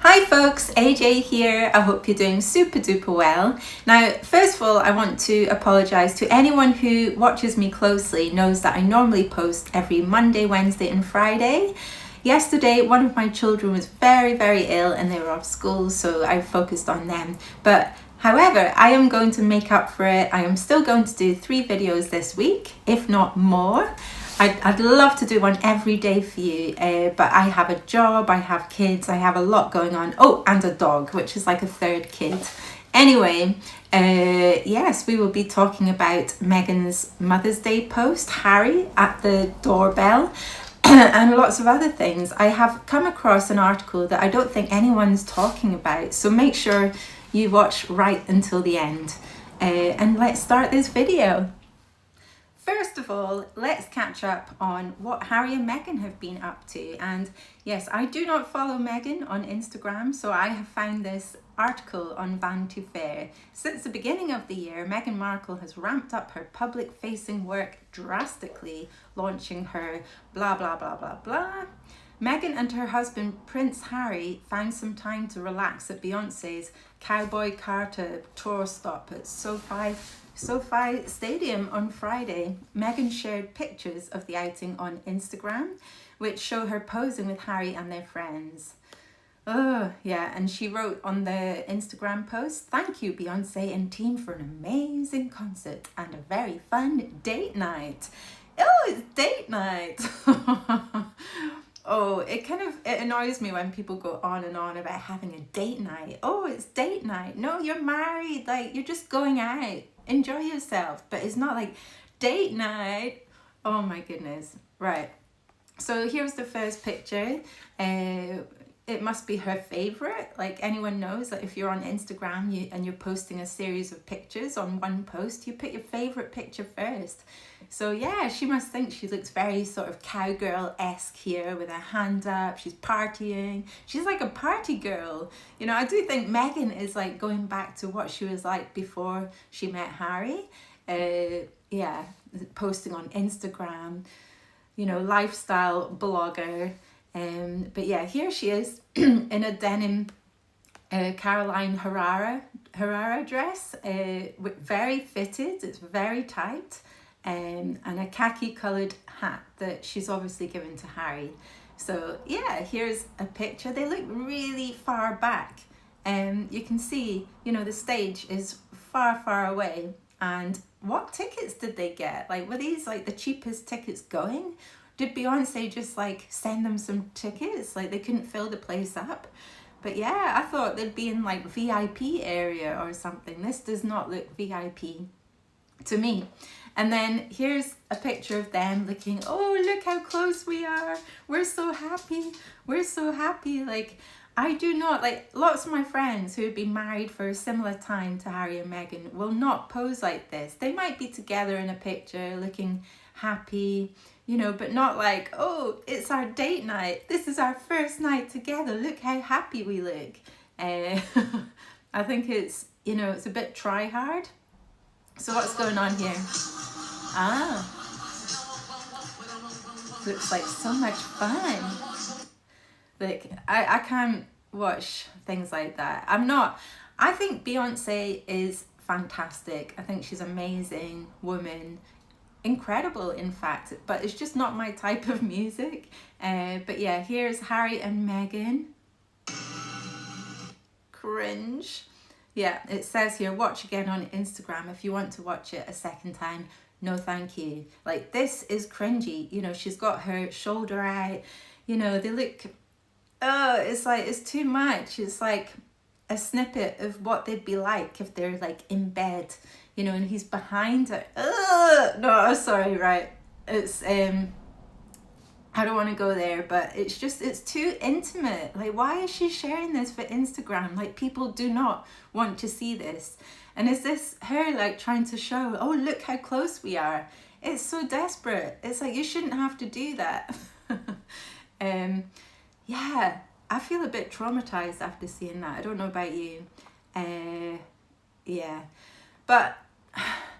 Hi folks, AJ here. I hope you're doing super duper well. Now, first of all, I want to apologise to anyone who watches me closely, knows that I normally post every Monday, Wednesday and Friday. Yesterday, one of my children was very ill and they were off school, so I focused on them. But however, I am going to make up for it. I am still going to do 3 videos this week, if not more. I'd love to do one every day for you, but I have a job, I have kids, I have a lot going on. Oh, and a dog, which is like a third kid. Anyway, yes, we will be talking about Meghan's Mother's Day post, Harry at the doorbell, and lots of other things. I have come across an article that I don't think anyone's talking about, so make sure you watch right until the end. And let's start this video. First of all, let's catch up on what Harry and Meghan have been up to. And yes, I do not follow Meghan on Instagram, so I have found this article on Vanity Fair. Since the beginning of the year, Meghan Markle has ramped up her public-facing work drastically, launching her blah blah blah blah blah. Meghan and her husband Prince Harry found some time to relax at Beyonce's Cowboy Carter tour stop at SoFi Stadium on Friday. Meghan shared pictures of the outing on Instagram, which show her posing with Harry and their friends. Oh, yeah, and she wrote on the Instagram post, "Thank you, Beyonce and team, for an amazing concert and a very fun date night." Oh, it's date night! Oh, it annoys me when people go on and on about having a date night. Oh, it's date night. No, you're married. Like, you're just going out. Enjoy yourself. But it's not like date night. Oh my goodness. Right. So here's the first picture. It must be her favorite. Like, anyone knows that if you're on Instagram and you're posting a series of pictures on one post, you put your favorite picture first. So yeah, she must think she looks very sort of cowgirl-esque here with her hand up. She's partying. She's like a party girl. You know, I do think Meghan is like going back to what she was like before she met Harry. Yeah, posting on Instagram, you know, lifestyle blogger. But yeah, here she is in a denim Caroline Herrera dress, very fitted, it's very tight, and a khaki coloured hat that she's obviously given to Harry. So yeah, here's a picture. They look really far back. You can see, you know, the stage is far away. And what tickets did they get? Like, were these like the cheapest tickets going? Did Beyonce just like send them some tickets? Like, they couldn't fill the place up? But yeah, I thought they'd be in like VIP area or something. This does not look VIP to me. And then here's a picture of them looking, oh, look how close we are. We're so happy. We're so happy. Like, I do not, like, lots of my friends who have been married for a similar time to Harry and Meghan will not pose like this. They might be together in a picture looking happy, you know, but not like, oh, it's our date night. This is our first night together. Look how happy we look. I think it's, you know, it's a bit try hard. So what's going on here? Ah, looks like so much fun. Like, I can't watch things like that. I think Beyonce is fantastic. I think she's an amazing woman. Incredible, in fact, but it's just not my type of music. But yeah, here's Harry and Meghan. Cringe. Yeah, it says here, watch again on Instagram if you want to watch it a second time. No, thank you. Like, this is cringy. You know, she's got her shoulder out. You know, they look, oh, it's like, it's too much. It's like a snippet of what they'd be like if they're like in bed, you know, and he's behind her. No, sorry, right. It's, I don't want to go there, but it's just, it's too intimate. Like, why is she sharing this for Instagram? Like, people do not want to see this. And is this her like trying to show, oh, look how close we are? It's so desperate. It's like, you shouldn't have to do that. Yeah, I feel a bit traumatized after seeing that. I don't know about you. Yeah, but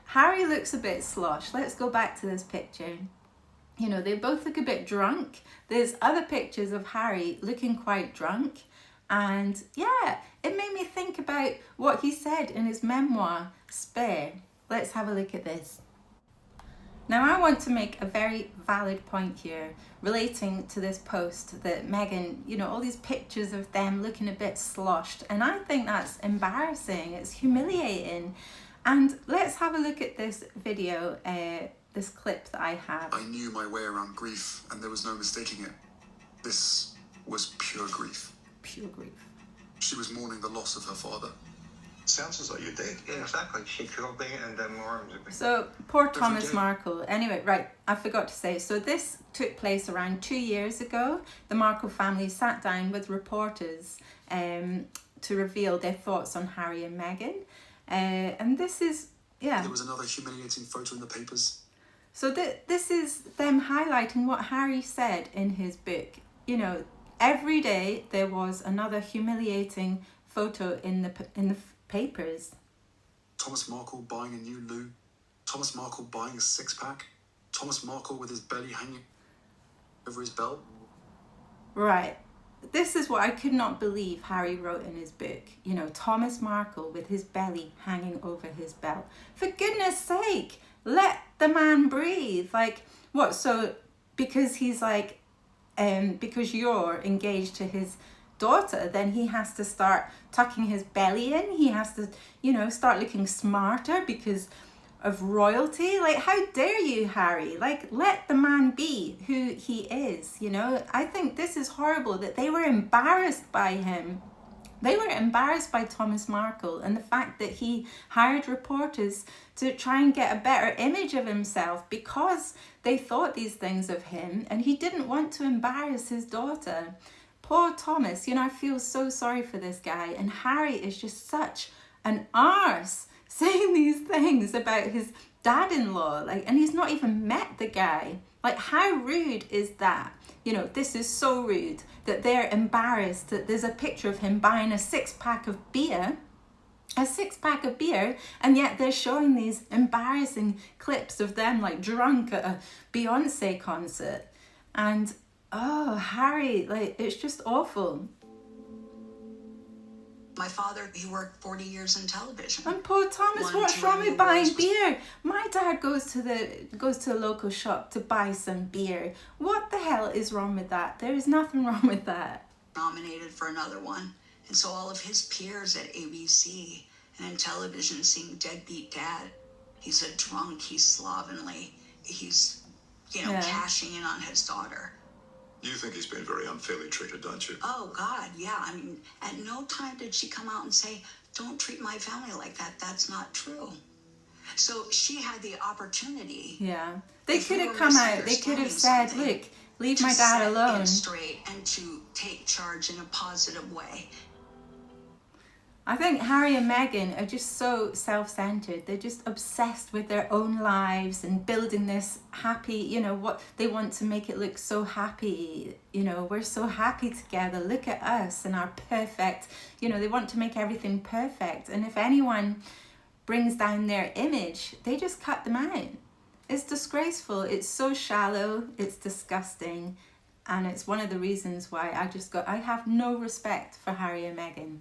Harry looks a bit slosh. Let's go back to this picture. You know, they both look a bit drunk. There's other pictures of Harry looking quite drunk. And yeah, it made me think about what he said in his memoir, Spare. Let's have a look at this. Now, I want to make a very valid point here relating to this post that Meghan, you know, all these pictures of them looking a bit sloshed. And I think that's embarrassing. It's humiliating. And let's have a look at this video, this clip that I have. I knew my way around grief, and there was no mistaking it. This was pure grief. Pure grief. She was mourning the loss of her father. Sounds as though you did. Yeah, exactly. She killed me and then mourned me. So, poor Thomas Markle. Anyway, right, I forgot to say. So this took place around 2 years ago. The Markle family sat down with reporters to reveal their thoughts on Harry and Meghan. And this is, yeah. There was another humiliating photo in the papers. So this is them highlighting what Harry said in his book. You know, every day there was another humiliating photo in the papers. Thomas Markle buying a new loo. Thomas Markle buying a six-pack. Thomas Markle with his belly hanging over his belt. Right. This is what I could not believe Harry wrote in his book. You know, Thomas Markle with his belly hanging over his belt. For goodness sake, let the man breathe. Like, what? So because he's like, because you're engaged to his daughter, then he has to start tucking his belly in. He has to, you know, start looking smarter because of royalty. Like, how dare you, Harry? Like, let the man be who he is, you know? I think this is horrible that they were embarrassed by him. They were embarrassed by Thomas Markle and the fact that he hired reporters to try and get a better image of himself because they thought these things of him and he didn't want to embarrass his daughter. Poor Thomas, you know, I feel so sorry for this guy. And Harry is just such an arse saying these things about his dad-in-law. Like, and he's not even met the guy. Like, how rude is that? You know, this is so rude that they're embarrassed that there's a picture of him buying a six-pack of beer, and yet they're showing these embarrassing clips of them like drunk at a Beyonce concert. And oh, Harry, like, it's just awful. My father, he worked 40 years in television. And poor Thomas, what's wrong with buying beer? My dad goes to the local shop to buy some beer. What the hell is wrong with that? There is nothing wrong with that. Nominated for another one. And so all of his peers at ABC and in television seeing deadbeat dad. He's a drunk, he's slovenly, he's, you know, cashing in on his daughter. You think he's been very unfairly treated, don't you? Oh, God, yeah. I mean, at no time did she come out and say, don't treat my family like that. That's not true. So she had the opportunity. Yeah. They could have come out. They could have said, look, leave my dad alone. Straight and to take charge in a positive way. I think Harry and Meghan are just so self-centered. They're just obsessed with their own lives and building this happy, you know, what they want to make it look so happy. You know, we're so happy together. Look at us and our perfect, you know, they want to make everything perfect. And if anyone brings down their image, they just cut them out. It's disgraceful. It's so shallow. It's disgusting. And it's one of the reasons why I have no respect for Harry and Meghan.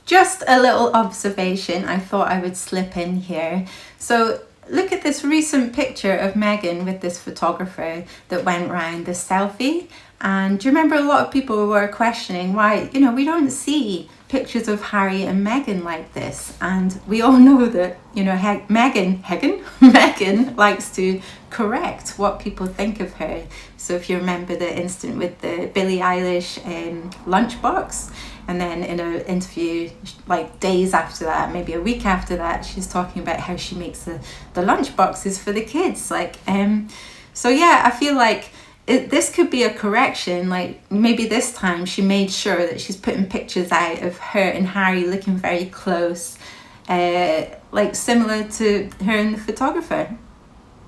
Just a little observation I thought I would slip in here. So look at this recent picture of Meghan with this photographer that went round, this selfie. And do you remember a lot of people were questioning why, you know, we don't see pictures of Harry and Meghan like this. And we all know that, you know, Meghan likes to correct what people think of her. So if you remember the incident with the Billie Eilish lunchbox, and then in an interview, like days after that, maybe a week after that, she's talking about how she makes the lunch boxes for the kids. Like, so yeah, I feel like this could be a correction. Like maybe this time she made sure that she's putting pictures out of her and Harry looking very close, like similar to her and the photographer.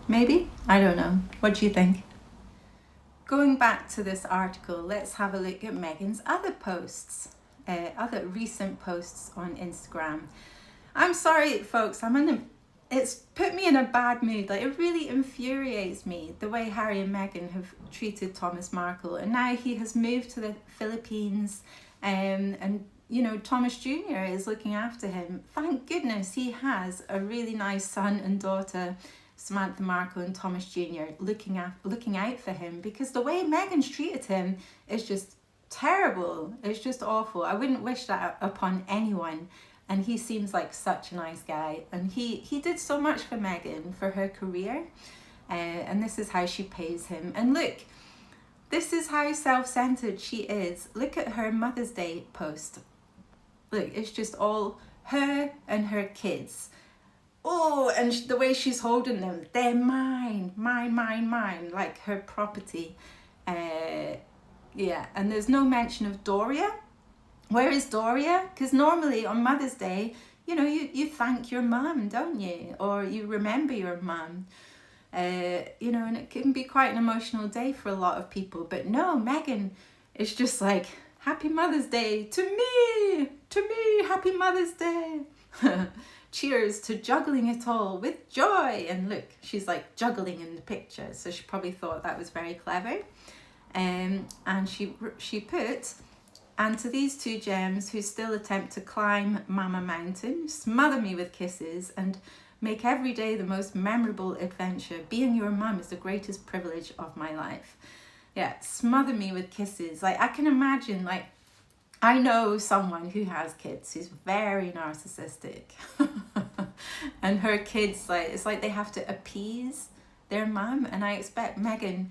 Maybe? I don't know. What do you think? Going back to this article, let's have a look at Meghan's other posts. Other recent posts on Instagram. I'm sorry, folks. It's put me in a bad mood. Like, it really infuriates me the way Harry and Meghan have treated Thomas Markle, and now he has moved to the Philippines. And you know, Thomas Jr. is looking after him. Thank goodness he has a really nice son and daughter, Samantha Markle and Thomas Jr. looking out for him, because the way Meghan's treated him is just terrible. It's just awful. I wouldn't wish that upon anyone. And he seems like such a nice guy, and he did so much for Meghan, for her career, and this is how she pays him. And look, this is how self-centered she is. Look at her Mother's Day post. Look, it's just all her and her kids. Oh, and the way she's holding them, they're mine, like her property. Yeah, and there's no mention of Doria. Where is Doria? Because normally on Mother's Day, you know, you thank your mum, don't you? Or you remember your mum. You know, and it can be quite an emotional day for a lot of people. But no, Meghan is just like, Happy Mother's Day to me, Happy Mother's Day. Cheers to juggling it all with joy. And look, she's like juggling in the picture. So she probably thought that was very clever. And she put... And to these two gems who still attempt to climb Mama Mountain, smother me with kisses and make every day the most memorable adventure. Being your mum is the greatest privilege of my life. Yeah, smother me with kisses. Like, I can imagine, like, I know someone who has kids who's very narcissistic. And her kids, like, it's like they have to appease their mum. And I expect Meghan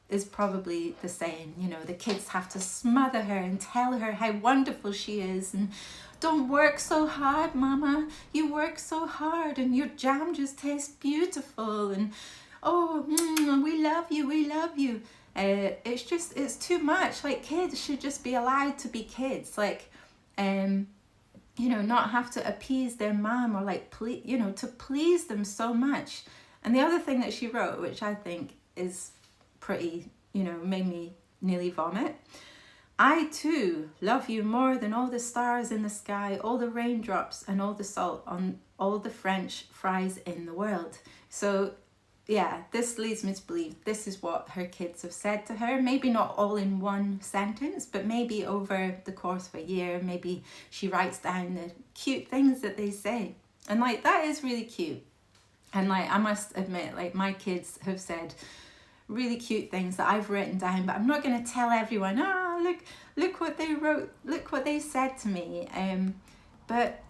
is probably the same. You know, the kids have to smother her and tell her how wonderful she is, and don't work so hard, mama, you work so hard, and your jam just tastes beautiful, and oh, we love you. It's too much. Like, kids should just be allowed to be kids, like, you know, not have to appease their mom, or like, to please them so much. And the other thing that she wrote, which I think is pretty, you know, made me nearly vomit. I too love you more than all the stars in the sky, all the raindrops and all the salt on all the French fries in the world. So yeah, this leads me to believe this is what her kids have said to her. Maybe not all in one sentence, but maybe over the course of a year, maybe she writes down the cute things that they say. And like, that is really cute. And like, I must admit, like, my kids have said really cute things that I've written down, but I'm not going to tell everyone, look what they wrote, look what they said to me. But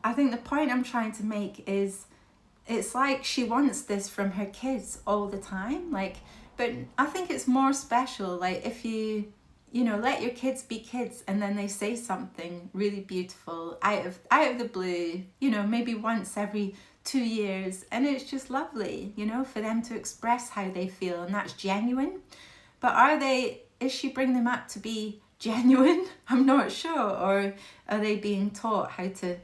I think the point I'm trying to make is, it's like she wants this from her kids all the time. Like, but I think it's more special, like, if you know, let your kids be kids, and then they say something really beautiful out of the blue, you know, maybe once every 2 years, and it's just lovely, you know, for them to express how they feel, and that's genuine. But is she bringing them up to be genuine? I'm not sure. Or are they being taught how to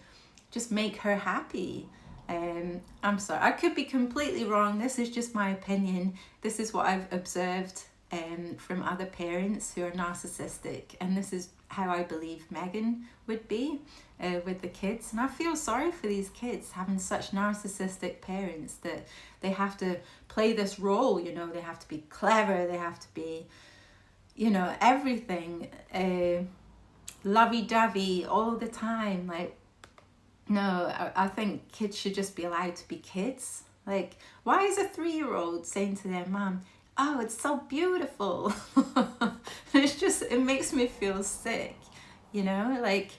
just make her happy? I'm sorry, I could be completely wrong. This is just my opinion. This is what I've observed from other parents who are narcissistic, and this is how I believe Meghan would be with the kids. And I feel sorry for these kids having such narcissistic parents, that they have to play this role, you know, they have to be clever, they have to be, you know, everything lovey-dovey all the time. Like, no, I think kids should just be allowed to be kids. Like, why is a 3-year-old saying to their mum, oh, it's so beautiful? It makes me feel sick, you know? Like,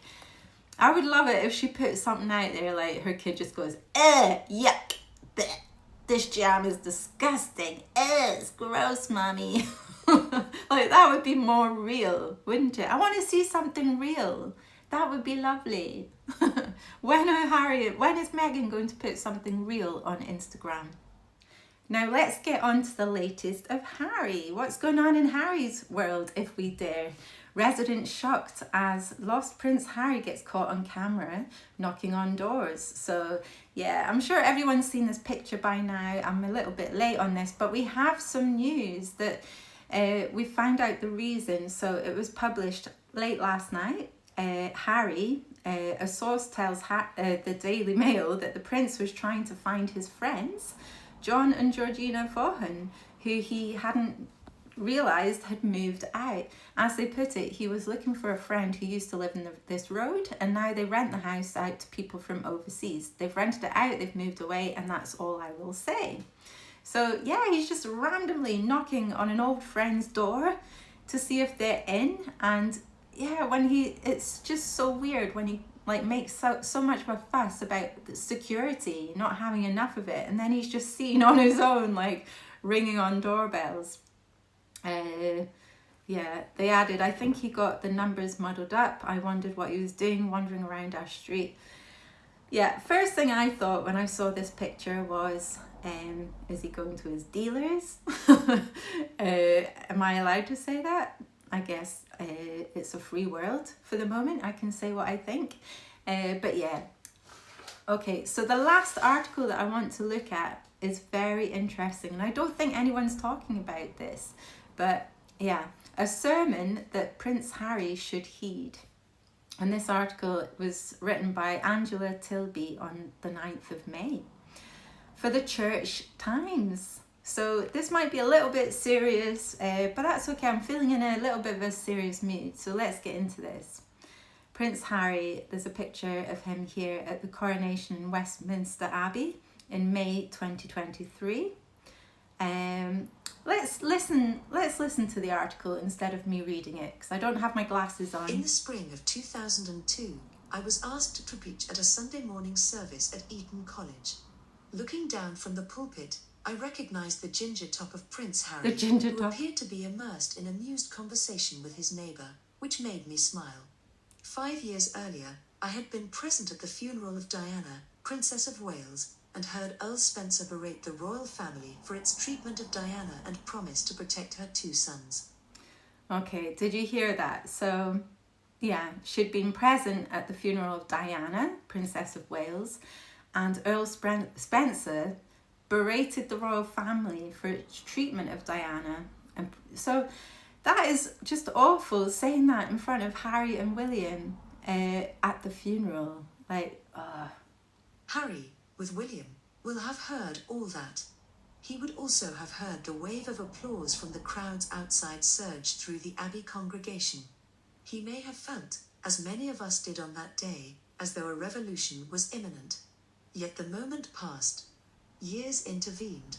I would love it if she put something out there, like her kid just goes, yuck, bleh, this jam is disgusting, it's gross, mommy. Like, that would be more real, wouldn't it? I want to see something real. That would be lovely. When is Meghan going to put something real on Instagram? Now let's get on to the latest of Harry. What's going on in Harry's world, if we dare? Residents shocked as lost Prince Harry gets caught on camera knocking on doors. So yeah, I'm sure everyone's seen this picture by now. I'm a little bit late on this, but we have some news that we found out the reason. So it was published late last night. Harry, a source tells the Daily Mail that the prince was trying to find his friends, John and Georgina Vaughan, who he hadn't realised had moved out. As they put it, he was looking for a friend who used to live in this road, and now they rent the house out to people from overseas. They've rented it out, they've moved away, and that's all I will say. So yeah, he's just randomly knocking on an old friend's door to see if they're in. And yeah, it's just so weird when he like makes so much of a fuss about the security, not having enough of it, and then he's just seen on his own, like ringing on doorbells. Yeah, they added, I think he got the numbers muddled up. I wondered what he was doing wandering around our street. Yeah, first thing I thought when I saw this picture was, is he going to his dealers? Am I allowed to say that? I guess it's a free world for the moment. I can say what I think. But yeah. Okay, so the last article that I want to look at is very interesting, and I don't think anyone's talking about this. But yeah, a sermon that Prince Harry should heed. And this article was written by Angela Tilby on the 9th of May for the Church Times. So this might be a little bit serious, but that's okay. I'm feeling in a little bit of a serious mood. So let's get into this. Prince Harry, there's a picture of him here at the coronation in Westminster Abbey in May 2023. Let's listen to the article instead of me reading it, because I don't have my glasses on. In the spring of 2002, I was asked to preach at a Sunday morning service at Eton College. Looking down from the pulpit, I recognized the ginger top of Prince Harry, who appeared to be immersed in amused conversation with his neighbour, which made me smile. 5 years earlier, I had been present at the funeral of Diana, Princess of Wales, and heard Earl Spencer berate the royal family for its treatment of Diana and promise to protect her 2 sons. Okay, did you hear that? So, yeah, she'd been present at the funeral of Diana, Princess of Wales, and Earl Spencer berated the royal family for its treatment of Diana. And so that is just awful, saying that in front of Harry and William at the funeral. Like, Harry, with William, will have heard all that. He would also have heard the wave of applause from the crowds outside surge through the Abbey congregation. He may have felt, as many of us did on that day, as though a revolution was imminent. Yet the moment passed. Years intervened.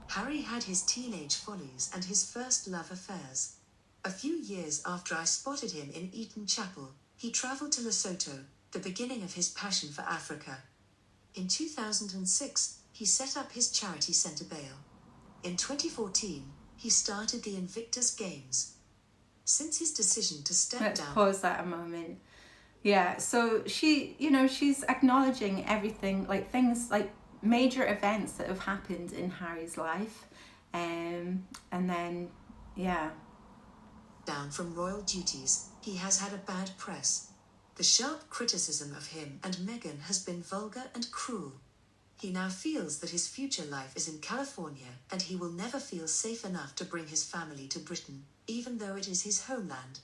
Harry had his teenage follies and his first love affairs. A few years after I spotted him in Eton Chapel, he travelled to Lesotho, the beginning of his passion for Africa. In 2006, he set up his charity Centre Bail. In 2014, he started the Invictus Games. Since his decision to step let's down... pause that a moment. Yeah, so she's acknowledging everything, like things like major events that have happened in Harry's life. And then, yeah. Down from royal duties, he has had a bad press. The sharp criticism of him and Meghan has been vulgar and cruel. He now feels that his future life is in California, and he will never feel safe enough to bring his family to Britain, even though it is his homeland.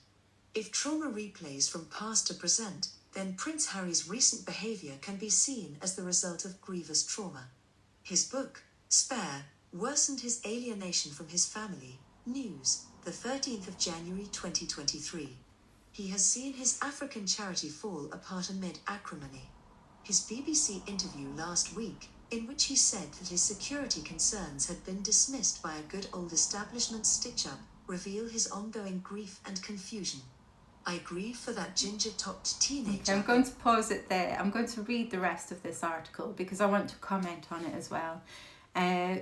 If trauma replays from past to present, then Prince Harry's recent behaviour can be seen as the result of grievous trauma. His book, Spare, worsened his alienation from his family. News, the 13th of January 2023. He has seen his African charity fall apart amid acrimony. His BBC interview last week, in which he said that his security concerns had been dismissed by a good old establishment stitch-up, reveal his ongoing grief and confusion. I grieve for that ginger-topped teenager. Okay, I'm going to pause it there. I'm going to read the rest of this article because I want to comment on it as well.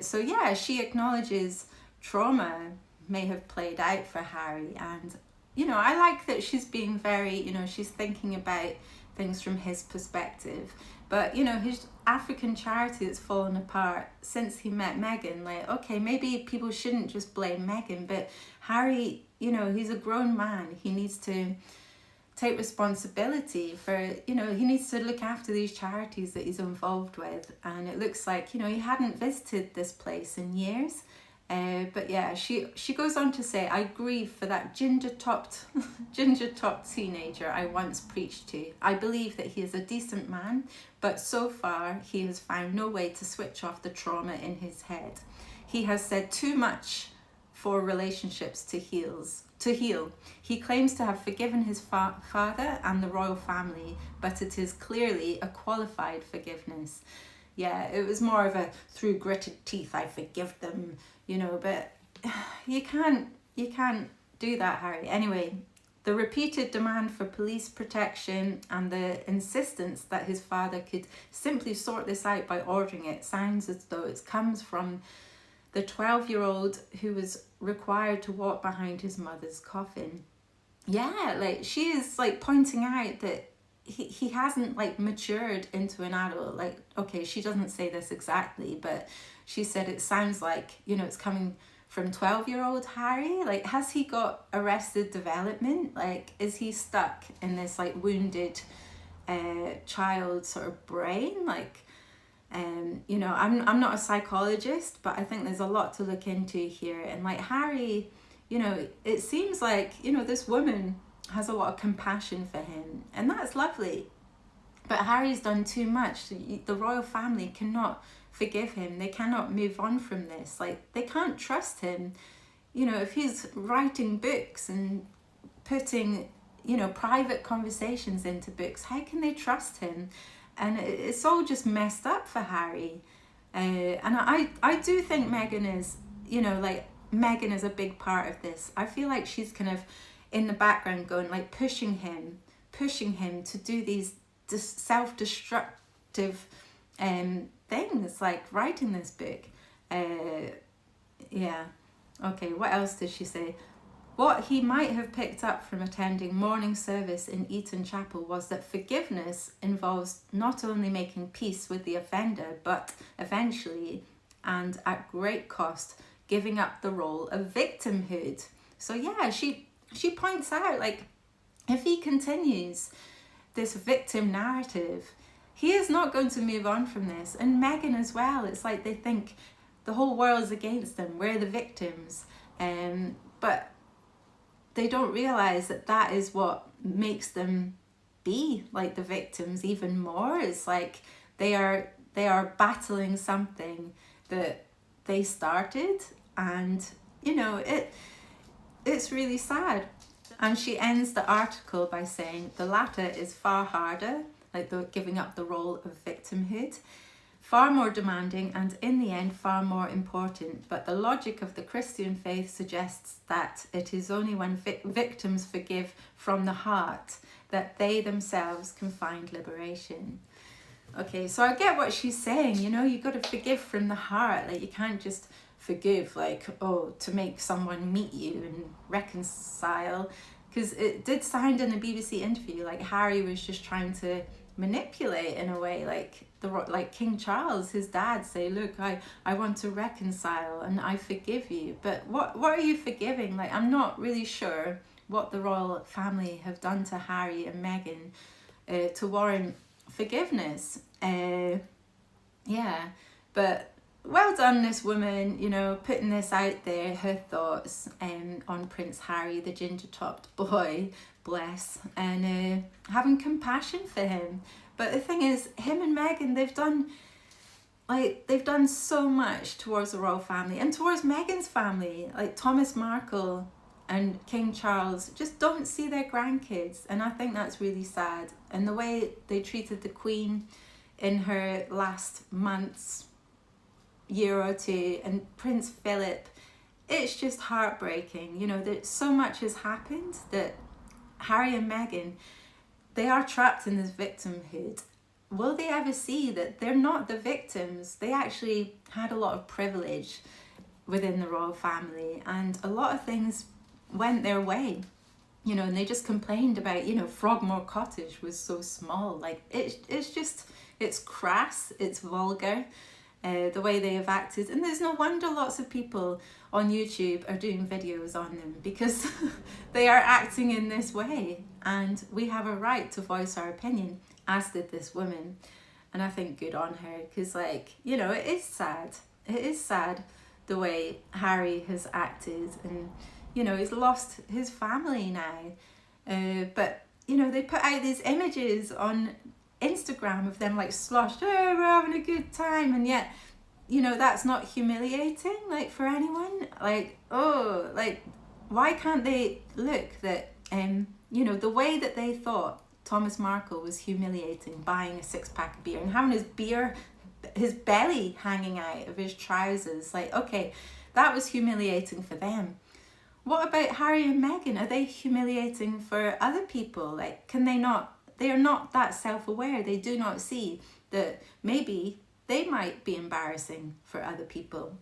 So yeah, she acknowledges trauma may have played out for Harry, and I like that she's being very, she's thinking about things from his perspective. But, his African charity that's fallen apart since he met Meghan, like, okay, maybe people shouldn't just blame Meghan, but Harry, he's a grown man. He needs to take responsibility for, he needs to look after these charities that he's involved with. And it looks like, he hadn't visited this place in years. But yeah, she goes on to say, I grieve for that ginger-topped teenager I once preached to. I believe that he is a decent man, but so far he has found no way to switch off the trauma in his head. He has said too much for relationships to heal. He claims to have forgiven his father and the royal family, but it is clearly a qualified forgiveness. Yeah, it was more of a through gritted teeth, I forgive them, you know, but you can't do that, Harry. Anyway, the repeated demand for police protection and the insistence that his father could simply sort this out by ordering it sounds as though it comes from the 12-year-old who was required to walk behind his mother's coffin. Yeah, like she is like pointing out that he hasn't like matured into an adult. Like, okay, she doesn't say this exactly, but she said it sounds like, you know, it's coming from 12-year-old Harry. Like, has he got arrested development? Like, is he stuck in this like wounded child sort of brain? Like, you know, I'm not a psychologist, but I think there's a lot to look into here. And like Harry, you know, it seems like, you know, this woman has a lot of compassion for him, and that's lovely. But Harry's done too much. The royal family cannot forgive him. They cannot move on from this. Like, they can't trust him. You know, if he's writing books and putting, you know, private conversations into books, how can they trust him? And it's all just messed up for Harry. And I do think Meghan is, you know, like, Meghan is a big part of this. I feel like she's kind of in the background going, like, pushing him to do these self-destructive things, like writing this book. Yeah. Okay, what else did she say? What he might have picked up from attending morning service in Eton Chapel was that forgiveness involves not only making peace with the offender, but eventually, and at great cost, giving up the role of victimhood. So yeah, she points out, like, if he continues this victim narrative, he is not going to move on from this. And Meghan as well. It's like they think the whole world's against them. We're the victims. But they don't realise that that is what makes them be like the victims even more. It's like they are battling something that they started, and you know, it's really sad. And she ends the article by saying the latter is far harder, like the giving up the role of victimhood, far more demanding, and in the end far more important. But the logic of the Christian faith suggests that it is only when victims forgive from the heart that they themselves can find liberation. Okay, so I get what she's saying, you know, you got to forgive from the heart. Like, you can't just forgive, like, oh, to make someone meet you and reconcile. Because it did sound in a BBC interview like Harry was just trying to manipulate in a way, like King Charles, his dad, say, look, I want to reconcile and I forgive you. But what are you forgiving? Like, I'm not really sure what the royal family have done to Harry and Meghan to warrant forgiveness. Yeah, but well done, this woman, you know, putting this out there, her thoughts on Prince Harry, the ginger-topped boy, bless, and having compassion for him. But the thing is, him and Meghan, they've done so much towards the royal family and towards Meghan's family. Like, Thomas Markle and King Charles just don't see their grandkids, and I think that's really sad. And the way they treated the Queen in her last months, year or two, and Prince Philip, it's just heartbreaking. You know, that so much has happened that Harry and Meghan, they are trapped in this victimhood. Will they ever see that they're not the victims? They actually had a lot of privilege within the royal family, and a lot of things went their way, you know, and they just complained about, you know, Frogmore Cottage was so small. Like, it's crass, it's vulgar, the way they have acted, and there's no wonder lots of people on YouTube are doing videos on them, because they are acting in this way, and we have a right to voice our opinion, as did this woman. And I think good on her, because, like, you know, it is sad the way Harry has acted, and you know, he's lost his family now, but you know, they put out these images on Instagram of them like sloshed, oh, we're having a good time, and yet you know, that's not humiliating, like, for anyone. Like, oh, like, why can't they look that, you know, the way that they thought Thomas Markle was humiliating, buying a 6-pack of beer and having his belly hanging out of his trousers. Like, okay, that was humiliating for them. What about Harry and Meghan? Are they humiliating for other people? Like, can they not, they are not that self-aware. They do not see that maybe they might be embarrassing for other people.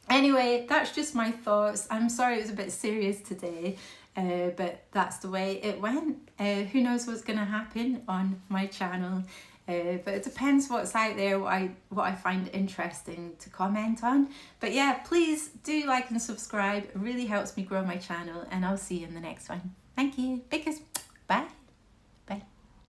Anyway, that's just my thoughts. I'm sorry it was a bit serious today, but that's the way it went. Who knows what's going to happen on my channel? But it depends what's out there, what I find interesting to comment on. But yeah, please do like and subscribe. It really helps me grow my channel, and I'll see you in the next one. Thank you. Bye.